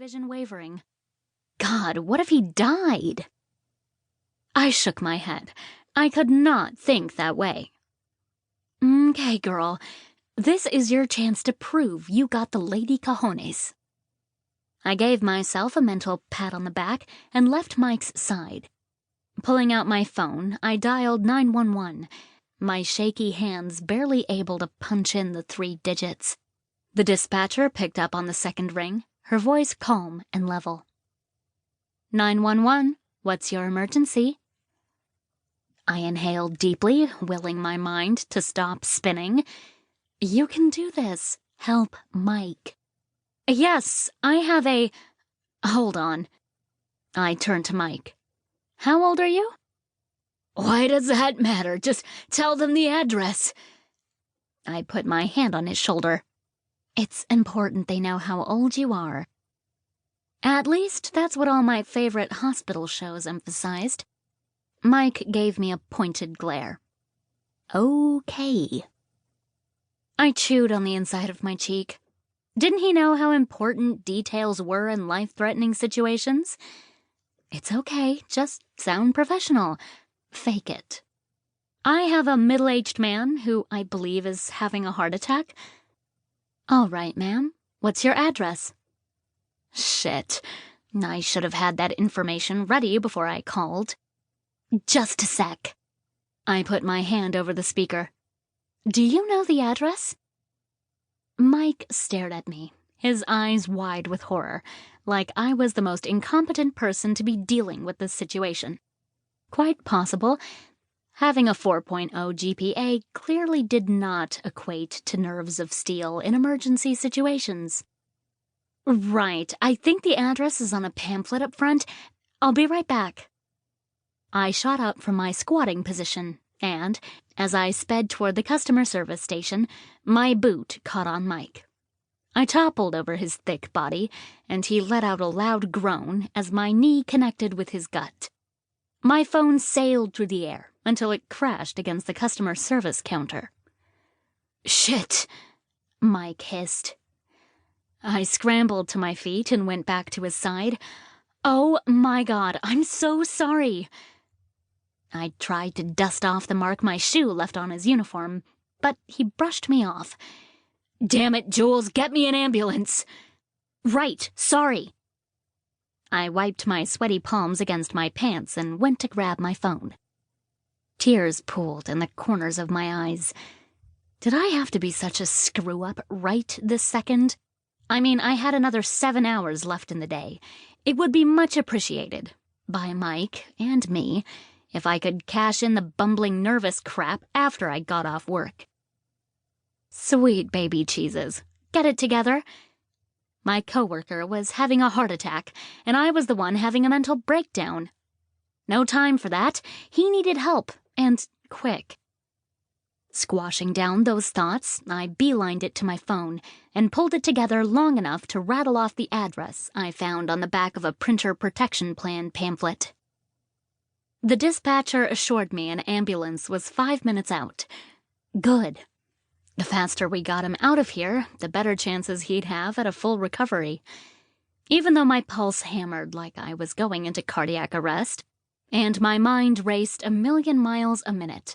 vision wavering. God, what if he died? I shook my head. I could not think that way. Okay, girl. This is your chance to prove you got the lady cojones. I gave myself a mental pat on the back and left Mike's side. Pulling out my phone, I dialed 911, my shaky hands barely able to punch in the 3 digits. The dispatcher picked up on the second ring, her voice calm and level. 911, what's your emergency? I inhaled deeply, willing my mind to stop spinning. You can do this. Help Mike. Yes, I have a... Hold on. I turned to Mike. How old are you? Why does that matter? Just tell them the address. I put my hand on his shoulder. It's important they know how old you are. At least that's what all my favorite hospital shows emphasized. Mike gave me a pointed glare. Okay. I chewed on the inside of my cheek. Didn't he know how important details were in life-threatening situations? It's okay, just sound professional. Fake it. I have a middle-aged man who I believe is having a heart attack. All right, ma'am. What's your address? Shit. I should have had that information ready before I called. Just a sec. I put my hand over the speaker. Do you know the address? Mike stared at me, his eyes wide with horror, like I was the most incompetent person to be dealing with this situation. Quite possible. Having a 4.0 GPA clearly did not equate to nerves of steel in emergency situations. Right, I think the address is on a pamphlet up front. I'll be right back. I shot up from my squatting position, and, as I sped toward the customer service station, my boot caught on Mike. I toppled over his thick body, and he let out a loud groan as my knee connected with his gut. My phone sailed through the air until it crashed against the customer service counter. Shit, Mike hissed. I scrambled to my feet and went back to his side. Oh my God, I'm so sorry. I tried to dust off the mark my shoe left on his uniform, but he brushed me off. Damn it, Jules, get me an ambulance. Right, sorry. I wiped my sweaty palms against my pants and went to grab my phone. Tears pooled in the corners of my eyes. Did I have to be such a screw-up right this second? I mean, I had another 7 hours left in the day. It would be much appreciated, by Mike and me, if I could cash in the bumbling nervous crap after I got off work. Sweet baby cheeses. Get it together? My coworker was having a heart attack, and I was the one having a mental breakdown. No time for that. He needed help, and quick. Squashing down those thoughts, I beelined it to my phone and pulled it together long enough to rattle off the address I found on the back of a printer protection plan pamphlet. The dispatcher assured me an ambulance was 5 minutes out. Good. The faster we got him out of here, the better chances he'd have at a full recovery. Even though my pulse hammered like I was going into cardiac arrest, and my mind raced 1,000,000 miles a minute,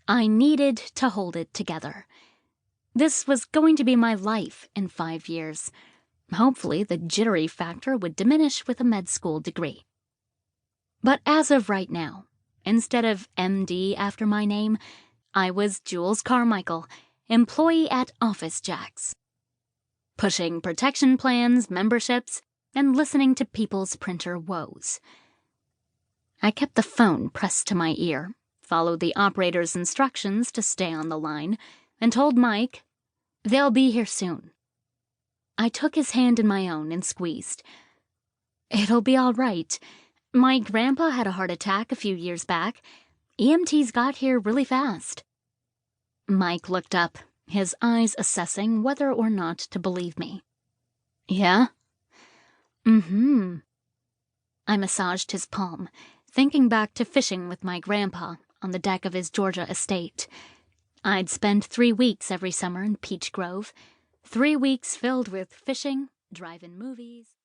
I needed to hold it together. This was going to be my life in 5 years. Hopefully the jittery factor would diminish with a med school degree. But as of right now, instead of MD after my name, I was Jules Carmichael, employee at Office Jax. Pushing protection plans, memberships, and listening to people's printer woes. I kept the phone pressed to my ear, followed the operator's instructions to stay on the line, and told Mike, they'll be here soon. I took his hand in my own and squeezed. It'll be all right. My grandpa had a heart attack a few years back. EMTs got here really fast. Mike looked up, his eyes assessing whether or not to believe me. Yeah? Mm-hmm. I massaged his palm, thinking back to fishing with my grandpa on the deck of his Georgia estate. I'd spend 3 weeks every summer in Peach Grove, 3 weeks filled with fishing, drive-in movies.